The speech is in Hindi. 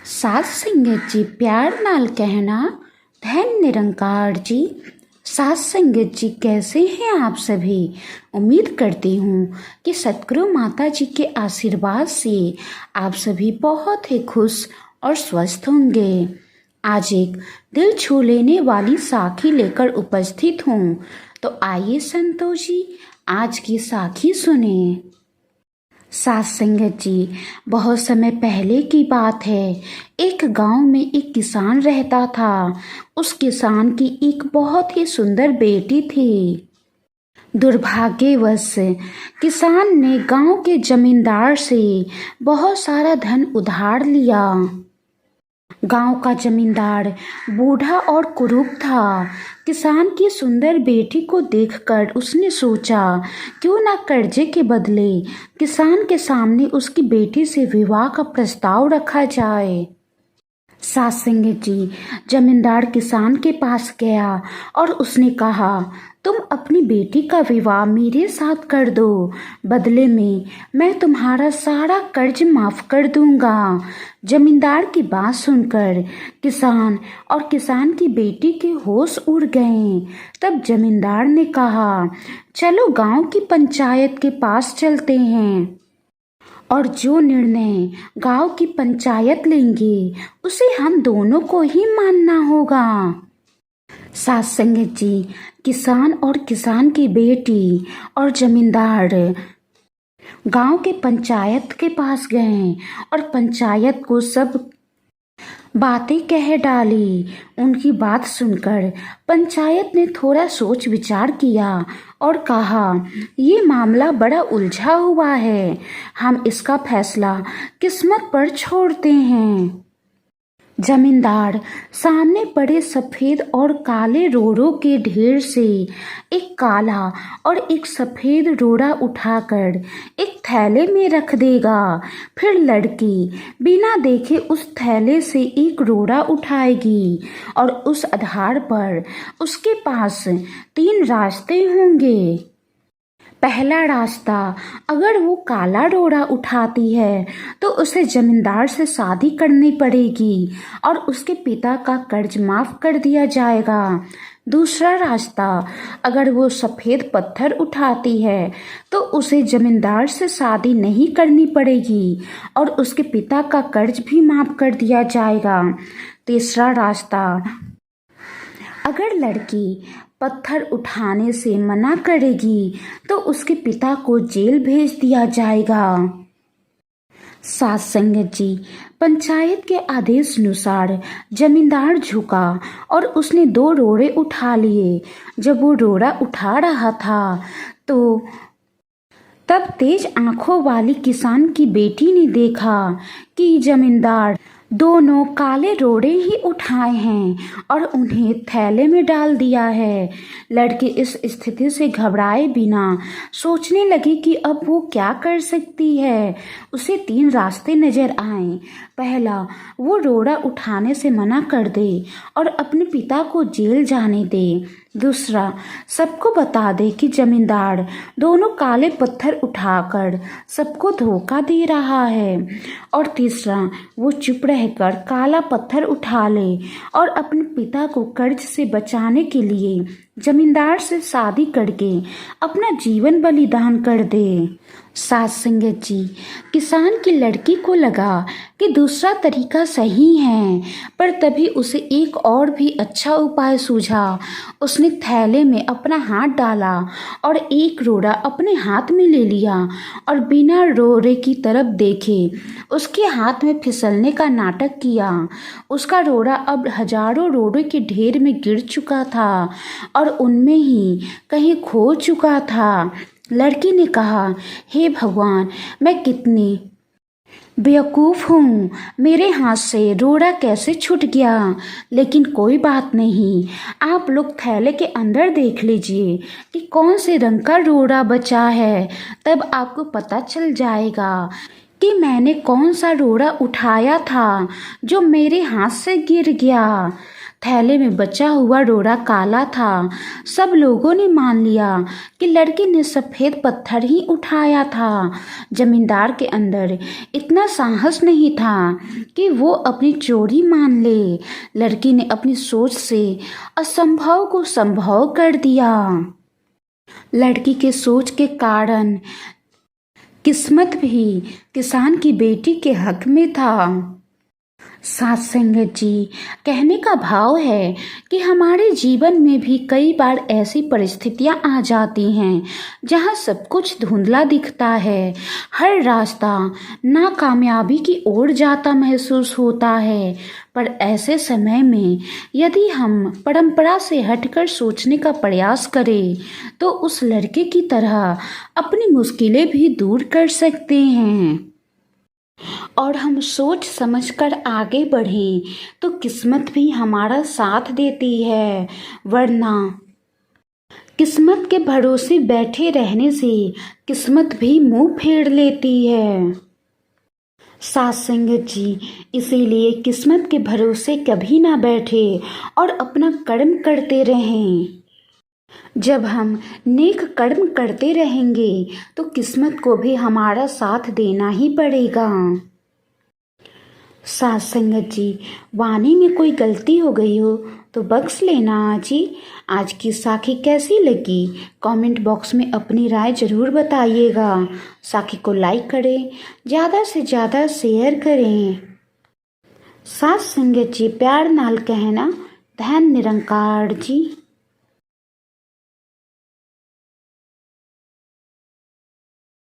सात संगत जी प्यार नाल कहना धन निरंकार जी। सात संगत जी कैसे हैं आप सभी। उम्मीद करती हूँ कि सतगुरु माता जी के आशीर्वाद से आप सभी बहुत ही खुश और स्वस्थ होंगे। आज एक दिल छू लेने वाली साखी लेकर उपस्थित हूँ, तो आइए संतोष जी आज की साखी सुने। सात संगत जी, बहुत समय पहले की बात है। एक गांव में एक किसान रहता था। उस किसान की एक बहुत ही सुंदर बेटी थी। दुर्भाग्यवश किसान ने गांव के जमींदार से बहुत सारा धन उधार लिया। गांव का जमींदार बूढ़ा और कुरूप था। किसान की सुंदर बेटी को देखकर उसने सोचा, क्यों ना कर्जे के बदले किसान के सामने उसकी बेटी से विवाह का प्रस्ताव रखा जाए। सात संगत जी, जमींदार किसान के पास गया और उसने कहा, तुम अपनी बेटी का विवाह मेरे साथ कर दो, बदले में मैं तुम्हारा सारा कर्ज माफ कर दूंगा। जमींदार की बात सुनकर किसान और किसान की बेटी के होश उड़ गए। तब जमींदार ने कहा, चलो गांव की पंचायत के पास चलते हैं और जो निर्णय गांव की पंचायत लेंगे उसे हम दोनों को ही मानना होगा। सात संगत जी, किसान और किसान की बेटी और जमींदार गांव के पंचायत के पास गए और पंचायत को सब बातें कह डाली। उनकी बात सुनकर पंचायत ने थोड़ा सोच विचार किया और कहा, ये मामला बड़ा उलझा हुआ है, हम इसका फैसला किस्मत पर छोड़ते हैं। जमींदार सामने पड़े सफेद और काले रोड़ों के ढेर से एक काला और एक सफेद रोड़ा उठाकर एक थैले में रख देगा। फिर लड़की बिना देखे उस थैले से एक रोड़ा उठाएगी और उस आधार पर उसके पास 3 रास्ते होंगे। पहला रास्ता, अगर वो काला रोड़ा उठाती है तो उसे जमींदार से शादी करनी पड़ेगी और उसके पिता का कर्ज माफ कर दिया जाएगा। दूसरा रास्ता, अगर वो सफ़ेद पत्थर उठाती है तो उसे जमींदार से शादी नहीं करनी पड़ेगी और उसके पिता का कर्ज भी माफ कर दिया जाएगा। तीसरा रास्ता, अगर लड़की पत्थर उठाने से मना करेगी तो उसके पिता को जेल भेज दिया जाएगा। सात संगत जी, पंचायत के आदेश अनुसार जमींदार झुका और उसने 2 रोड़े उठा लिए। जब वो रोड़ा उठा रहा था तो तब तेज आंखों वाली किसान की बेटी ने देखा कि जमींदार दोनों काले रोड़े ही उठाए हैं और उन्हें थैले में डाल दिया है। लड़की इस स्थिति से घबराए बिना सोचने लगी कि अब वो क्या कर सकती है। उसे 3 रास्ते नजर आए। पहला, वो रोड़ा उठाने से मना कर दे और अपने पिता को जेल जाने दे। दूसरा, सबको बता दे कि जमींदार दोनों काले पत्थर उठाकर सबको धोखा दे रहा है। और तीसरा, वो चुप रहकर काला पत्थर उठा ले और अपने पिता को कर्ज से बचाने के लिए जमींदार से शादी करके अपना जीवन बलिदान कर दे। सात संगत जी, किसान की लड़की को लगा कि दूसरा तरीका सही है, पर तभी उसे एक और भी अच्छा उपाय सूझा। उसने थैले में अपना हाथ डाला और एक रोड़ा अपने हाथ में ले लिया और बिना रोड़े की तरफ देखे उसके हाथ में फिसलने का नाटक किया। उसका रोड़ा अब हजारों रोड़े के ढेर में गिर चुका था और उनमें ही कहीं खो चुका था। लड़की ने कहा, हे भगवान, मैं कितनी बेवकूफ़ हूँ, मेरे हाथ से रोड़ा कैसे छूट गया। लेकिन कोई बात नहीं, आप लोग थैले के अंदर देख लीजिए कि कौन से रंग का रोड़ा बचा है, तब आपको पता चल जाएगा कि मैंने कौन सा रोड़ा उठाया था जो मेरे हाथ से गिर गया। थैले में बचा हुआ डोरा काला था। सब लोगों ने मान लिया कि लड़के ने सफ़ेद पत्थर ही उठाया था। जमींदार के अंदर इतना साहस नहीं था कि वो अपनी चोरी मान ले। लड़की ने अपनी सोच से असंभव को संभव कर दिया। लड़की के सोच के कारण किस्मत भी किसान की बेटी के हक में था। साथ संगत जी, कहने का भाव है कि हमारे जीवन में भी कई बार ऐसी परिस्थितियां आ जाती हैं जहां सब कुछ धुंधला दिखता है। हर रास्ता नाकामयाबी की ओर जाता महसूस होता है। पर ऐसे समय में यदि हम परंपरा से हटकर सोचने का प्रयास करें तो उस लड़के की तरह अपनी मुश्किलें भी दूर कर सकते हैं। और हम सोच समझकर आगे बढ़ें तो किस्मत भी हमारा साथ देती है, वरना किस्मत के भरोसे बैठे रहने से किस्मत भी मुंह फेर लेती है। साथ संगत जी, इसीलिए किस्मत के भरोसे कभी ना बैठे और अपना कर्म करते रहें। जब हम नेक कर्म करते रहेंगे तो किस्मत को भी हमारा साथ देना ही पड़ेगा। साथ संगत जी, वाणी में कोई गलती हो गई हो तो बख्श लेना जी। आज की साखी कैसी लगी कमेंट बॉक्स में अपनी राय ज़रूर बताइएगा। साखी को लाइक करें, ज़्यादा से ज़्यादा शेयर करें। साथ संगत जी, प्यार नाल कहना धन निरंकार जी।